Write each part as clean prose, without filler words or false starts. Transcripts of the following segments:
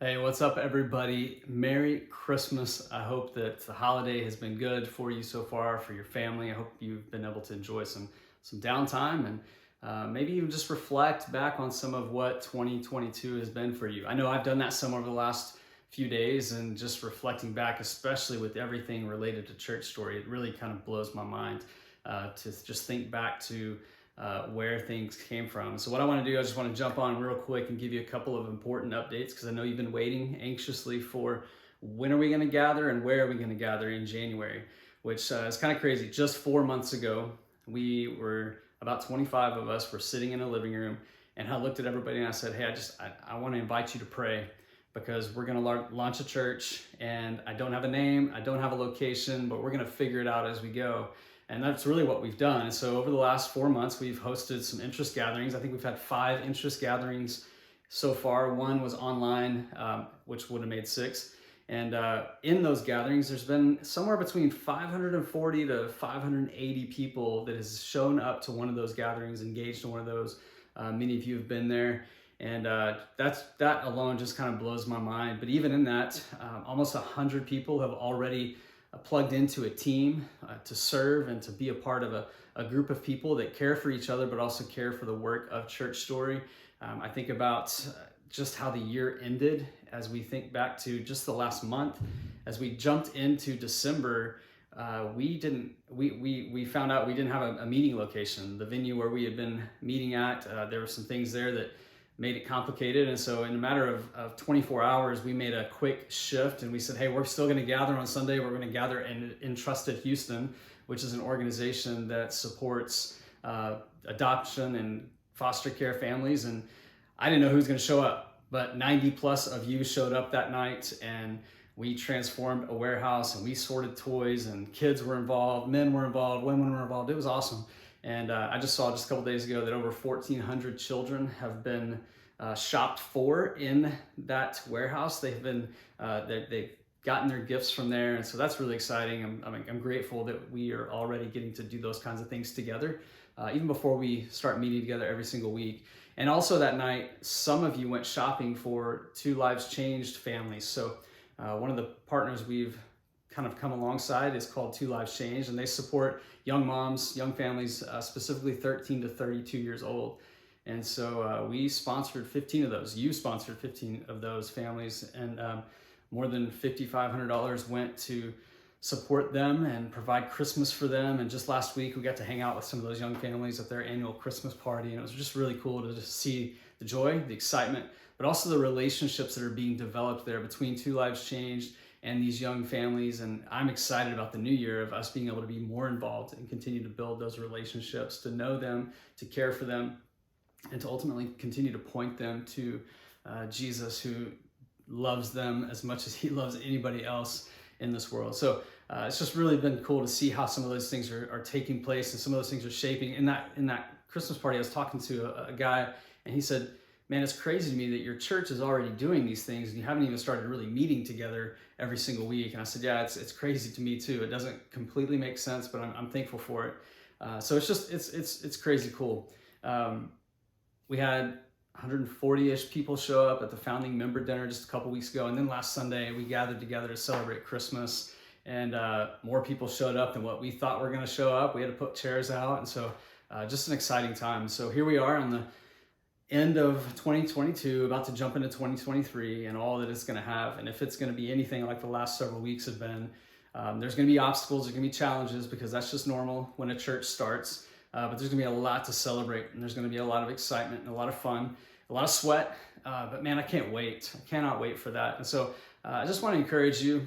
Hey, what's up, everybody? Merry Christmas. I hope that the holiday has been good for you so far, for your family. I hope you've been able to enjoy some downtime and maybe even just reflect back on some of what 2022 has been for you. I know I've done that some over the last few days, and just reflecting back, especially with everything related to Church Story, it really kind of blows my mind to just think back to where things came from. So what I want to do, I just want to jump on real quick and give you a couple of important updates, because I know you've been waiting anxiously for when are we going to gather and where are we going to gather in January, which is kind of crazy. Just 4 months ago, we were about 25 of us were sitting in a living room, and I looked at everybody and I said, hey, I want to invite you to pray, because we're going to launch a church, and I don't have a name, I don't have a location, but we're going to figure it out as we go. And that's really what we've done. So over the last 4 months, we've hosted some interest gatherings. I think we've had 5 interest gatherings so far. One was online, which would have made 6. And in those gatherings, there's been somewhere between 540 to 580 people that has shown up to one of those gatherings, engaged in one of those. Many of you have been there. And that alone just kind of blows my mind. But even in that, almost 100 people have already plugged into a team to serve and to be a part of a group of people that care for each other, but also care for the work of Church Story. I think about just how the year ended as we think back to just the last month. As we jumped into December, we found out we didn't have a meeting location. The venue where we had been meeting at, there were some things there that made it complicated. And so in a matter of 24 hours, we made a quick shift, and we said, hey, we're still going to gather on Sunday. We're going to gather in Entrusted Houston, which is an organization that supports adoption and foster care families. And I didn't know who was going to show up, but 90 plus of you showed up that night, and we transformed a warehouse, and we sorted toys, and kids were involved, men were involved, women were involved. It was awesome. And I just saw just a couple days ago that over 1,400 children have been shopped for in that warehouse. They've been they've gotten their gifts from there, and so that's really exciting. I'm grateful that we are already getting to do those kinds of things together, even before we start meeting together every single week. And also that night, some of you went shopping for Two Lives Changed families. So one of the partners we've kind of come alongside is called Two Lives Changed, and they support young moms, young families, specifically 13 to 32 years old. And so we sponsored 15 of those. You sponsored 15 of those families, and more than $5,500 went to support them and provide Christmas for them. And just last week, we got to hang out with some of those young families at their annual Christmas party, and it was just really cool to just see the joy, the excitement, but also the relationships that are being developed there between Two Lives Changed and these young families. And I'm excited about the new year of us being able to be more involved and continue to build those relationships, to know them, to care for them, and to ultimately continue to point them to Jesus, who loves them as much as he loves anybody else in this world. So it's just really been cool to see how some of those things are taking place, and some of those things are shaping. In that Christmas party, I was talking to a guy, and he said, man, it's crazy to me that your church is already doing these things and you haven't even started really meeting together every single week. And I said, yeah, it's crazy to me too. It doesn't completely make sense, but I'm thankful for it. So it's just, it's crazy cool. We had 140-ish people show up at the founding member dinner just a couple weeks ago. And then last Sunday, we gathered together to celebrate Christmas, and more people showed up than what we thought were gonna show up. We had to put chairs out. And so just an exciting time. So here we are on the end of 2022, about to jump into 2023 and all that it's going to have. And if it's going to be anything like the last several weeks have been, there's going to be obstacles, there's going to be challenges, because that's just normal when a church starts. But there's going to be a lot to celebrate, and there's going to be a lot of excitement and a lot of fun, a lot of sweat. But man, I can't wait. I cannot wait for that. And so I just want to encourage you.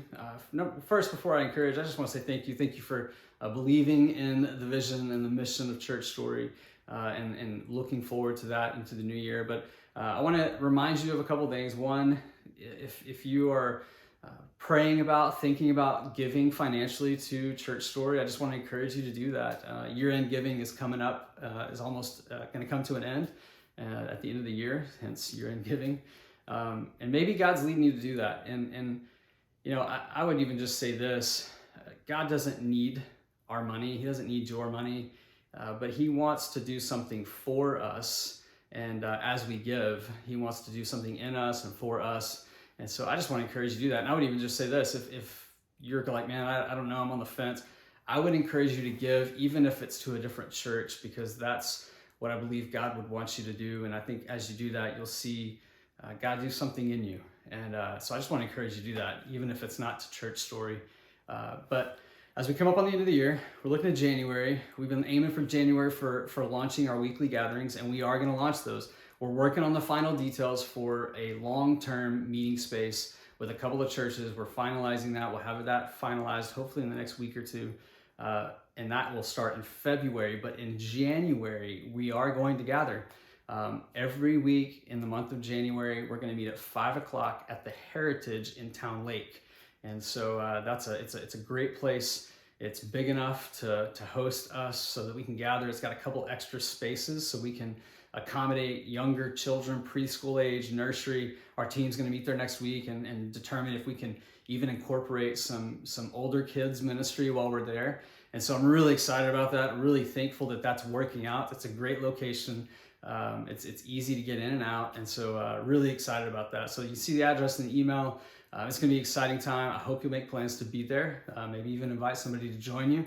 First, before I encourage, I just want to say thank you. Thank you for believing in the vision and the mission of Church Story. And looking forward to that into the new year. But I want to remind you of a couple things. One, if you are praying about, thinking about giving financially to Church Story, I just want to encourage you to do that. Year-end giving is coming up, is almost going to come to an end at the end of the year, hence year-end giving. And maybe God's leading you to do that. And you know, I would even just say this: God doesn't need our money. He doesn't need your money. But he wants to do something for us, and as we give, he wants to do something in us and for us. And so I just want to encourage you to do that. And I would even just say this, if you're like, man, I don't know, I'm on the fence, I would encourage you to give, even if it's to a different church, because that's what I believe God would want you to do. And I think as you do that, you'll see God do something in you. And so I just want to encourage you to do that, even if it's not to Church Story. But as we come up on the end of the year, we're looking at January. We've been aiming for January for launching our weekly gatherings, and we are going to launch those. We're working on the final details for a long-term meeting space with a couple of churches. We're finalizing that. We'll have that finalized hopefully in the next week or two. And that will start in February. But in January, we are going to gather. Every week in the month of January, we're going to meet at 5 o'clock at the Heritage in Town Lake. And so it's a great place. It's big enough to host us so that we can gather. It's got a couple extra spaces so we can accommodate younger children, preschool age, nursery. Our team's going to meet there next week and determine if we can even incorporate some older kids ministry while we're there. And so I'm really excited about that. Really thankful that that's working out. It's a great location. It's easy to get in and out. And so really excited about that. So you see the address in the email. It's going to be an exciting time. I hope you make plans to be there. Maybe even invite somebody to join you.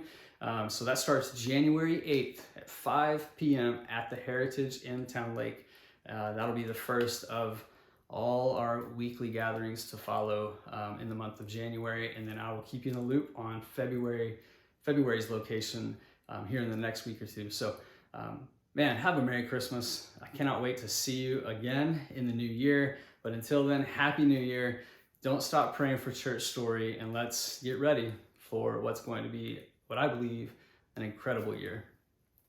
So that starts January 8th at 5 p.m. at the Heritage in Town Lake. That'll be the first of all our weekly gatherings to follow in the month of January. And then I will keep you in the loop on February's location here in the next week or two. So man, have a Merry Christmas. I cannot wait to see you again in the new year. But until then, Happy New Year. Don't stop praying for Church Story, and let's get ready for what's going to be, what I believe, an incredible year.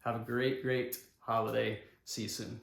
Have a great, great holiday. See you soon.